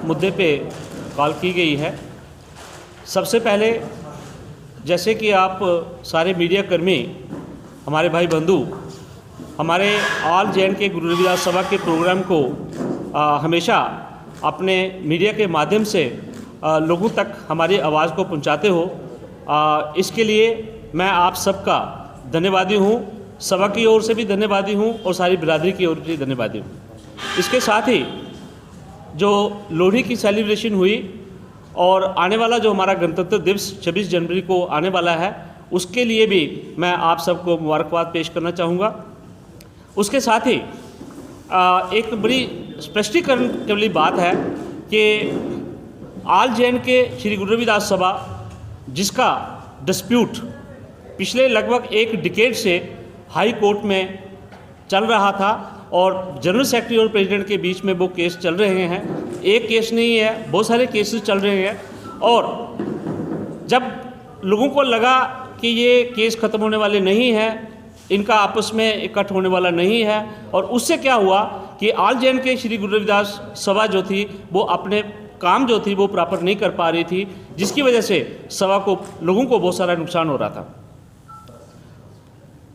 मुद्दे पे कॉल की गई है। सबसे पहले जैसे कि आप सारे मीडिया कर्मी, हमारे भाई बंधु, हमारे ऑल जे.एंड.के गुरु रविदास सभा के प्रोग्राम को हमेशा अपने मीडिया के माध्यम से लोगों तक हमारी आवाज़ को पहुंचाते हो, इसके लिए मैं आप सबका धन्यवादी हूं। सभा की ओर से भी धन्यवादी हूं और सारी बिरादरी की ओर से धन्यवादी हूं। इसके साथ ही जो लोहड़ी की सेलिब्रेशन हुई और आने वाला जो हमारा गणतंत्र दिवस 26 जनवरी को आने वाला है, उसके लिए भी मैं आप सबको मुबारकबाद पेश करना चाहूँगा। उसके साथ ही एक बड़ी स्पष्टीकरण के लिए बात है कि ऑल जे.एंड.के श्री गुरु रविदास सभा, जिसका डिस्प्यूट पिछले लगभग एक डिकेड से हाई कोर्ट में चल रहा था और जनरल सेक्रेटरी और प्रेसिडेंट के बीच में वो केस चल रहे हैं। एक केस नहीं है, बहुत सारे केसेस चल रहे हैं। और जब लोगों को लगा कि ये केस ख़त्म होने वाले नहीं हैं, इनका आपस में इकट्ठ होने वाला नहीं है, और उससे क्या हुआ कि ऑल जे.एंड.के श्री गुरु रविदास सभा जो थी वो अपने काम जो थी वो प्रॉपर नहीं कर पा रही थी, जिसकी वजह से सभा को, लोगों को बहुत सारा नुकसान हो रहा था।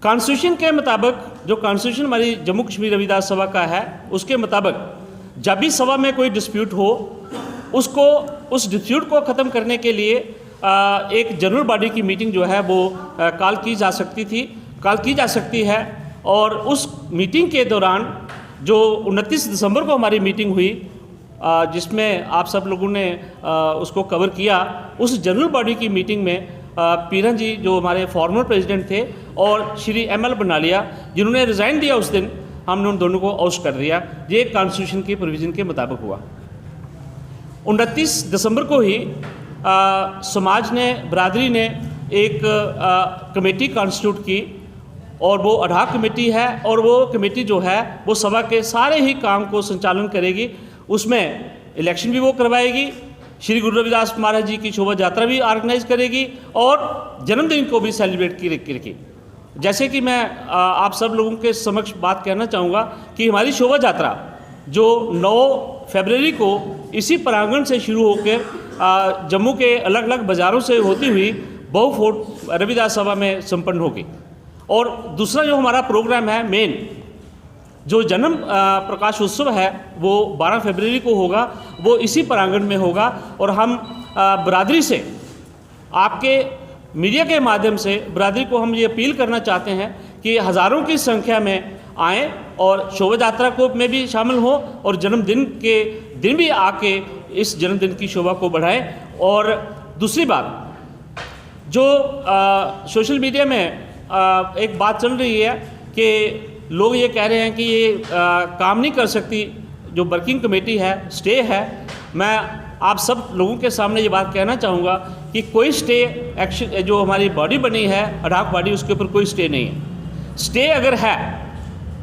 कॉन्स्टिट्यूशन के मुताबिक, जो कॉन्स्टिट्यूशन हमारी जम्मू कश्मीर रविदास सभा का है, उसके मुताबिक जब भी सभा में कोई डिस्प्यूट हो, उसको, उस डिस्प्यूट को ख़त्म करने के लिए एक जनरल बॉडी की मीटिंग जो है वो कॉल की जा सकती है। और उस मीटिंग के दौरान जो 29 दिसंबर को हमारी मीटिंग हुई, जिसमें आप सब लोगों ने उसको कवर किया, उस जनरल बॉडी की मीटिंग में पीरन जी जो हमारे फॉर्मर प्रेसिडेंट थे और श्री एम.एल. बनालिया जिन्होंने रिज़ाइन दिया, उस दिन हमने उन दोनों को आउट कर दिया। ये कॉन्स्टिट्यूशन के प्रोविज़न के मुताबिक हुआ। 29 दिसंबर को ही समाज ने, बिरादरी ने एक कमेटी कॉन्स्टिट्यूट की और वो अडॉक कमेटी है, और वो कमेटी जो है वो सभा के सारे ही काम को संचालन करेगी। उसमें इलेक्शन भी वो करवाएगी, श्री गुरु रविदास महाराज जी की शोभा यात्रा भी ऑर्गेनाइज करेगी और जन्मदिन को भी सेलिब्रेट करेगी। जैसे कि मैं आप सब लोगों के समक्ष बात कहना चाहूँगा कि हमारी शोभा यात्रा जो 9 फरवरी को इसी प्रांगण से शुरू होकर जम्मू के अलग अलग बाज़ारों से होती हुई बहु फोर्ट रविदास सभा में संपन्न होगी। और दूसरा जो हमारा प्रोग्राम है मेन, जो जन्म प्रकाश उत्सव है, वो 12 फरवरी को होगा, वो इसी प्रांगण में होगा। और हम बिरादरी से, आपके मीडिया के माध्यम से बिरादरी को हम ये अपील करना चाहते हैं कि हज़ारों की संख्या में आएँ और शोभा यात्रा को में भी शामिल हों और जन्मदिन के दिन भी आके इस जन्मदिन की शोभा को बढ़ाएं। और दूसरी बात, जो सोशल मीडिया में एक बात चल रही है कि लोग ये कह रहे हैं कि ये काम नहीं कर सकती, जो वर्किंग कमेटी है, स्टे है। मैं आप सब लोगों के सामने ये बात कहना चाहूँगा कि कोई स्टे एक्शन, जो हमारी बॉडी बनी है अडॉक बॉडी, उसके ऊपर कोई स्टे नहीं है। स्टे अगर है,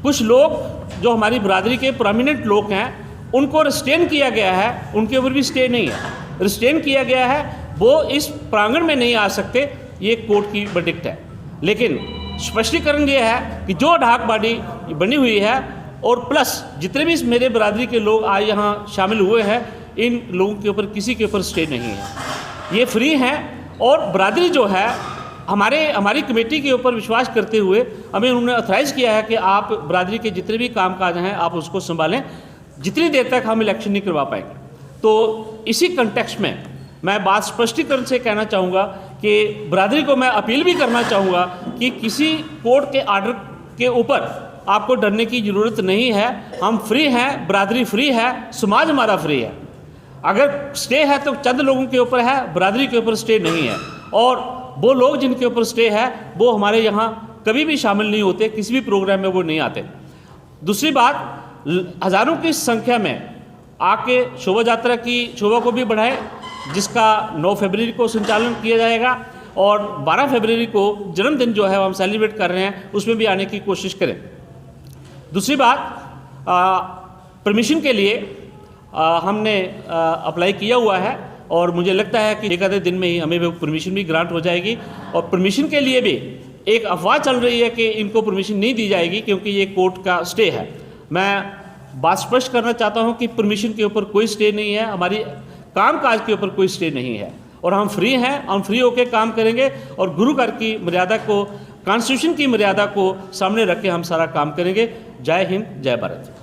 कुछ लोग जो हमारी बिरादरी के प्रोमिनेंट लोग हैं उनको रिस्ट्रेन किया गया है, उनके ऊपर भी स्टे नहीं है। रिस्ट्रेन किया गया है, वो इस प्रांगण में नहीं आ सकते, ये कोर्ट की वर्डिक्ट है। लेकिन स्पष्टीकरण ये है कि जो अडॉक बॉडी बनी हुई है और प्लस जितने भी मेरे बिरादरी के लोग आज यहाँ शामिल हुए हैं, इन लोगों के ऊपर किसी के ऊपर स्टे नहीं है, ये फ्री हैं। और बिरादरी जो है हमारी कमेटी के ऊपर विश्वास करते हुए हमें उन्होंने ऑथराइज़ किया है कि आप बिरादरी के जितने भी काम काज हैं आप उसको संभालें, जितनी देर तक हम इलेक्शन नहीं करवा पाएंगे। तो इसी कंटेक्स्ट में मैं बात स्पष्टीकरण से कहना चाहूँगा कि बिरादरी को मैं अपील भी करना चाहूँगा कि किसी कोर्ट के आर्डर के ऊपर आपको डरने की ज़रूरत नहीं है। हम फ्री हैं, बिरादरी फ्री है, समाज हमारा फ्री है। अगर स्टे है तो चंद लोगों के ऊपर है, बिरादरी के ऊपर स्टे नहीं है। और वो लोग जिनके ऊपर स्टे है वो हमारे यहाँ कभी भी शामिल नहीं होते, किसी भी प्रोग्राम में वो नहीं आते। दूसरी बात, हज़ारों की संख्या में आके शोभा यात्रा की शोभा को भी बढ़ाए, जिसका 9 फरवरी को संचालन किया जाएगा और 12 फरवरी को जन्मदिन जो है हम सेलिब्रेट कर रहे हैं, उसमें भी आने की कोशिश करें। दूसरी बात, परमिशन के लिए हमने अप्लाई किया हुआ है और मुझे लगता है कि एक आधे दिन में ही हमें वो परमिशन भी ग्रांट हो जाएगी। और परमिशन के लिए भी एक अफवाह चल रही है कि इनको परमिशन नहीं दी जाएगी क्योंकि ये कोर्ट का स्टे है। मैं बात स्पष्ट करना चाहता हूं कि परमिशन के ऊपर कोई स्टे नहीं है, हमारी कामकाज के ऊपर कोई स्टे नहीं है और हम फ्री हैं, हम फ्री होकर काम करेंगे और गुरु घर की मर्यादा को, कॉन्स्टिट्यूशन की मर्यादा को सामने रख के हम सारा काम करेंगे। जय हिंद, जय भारत।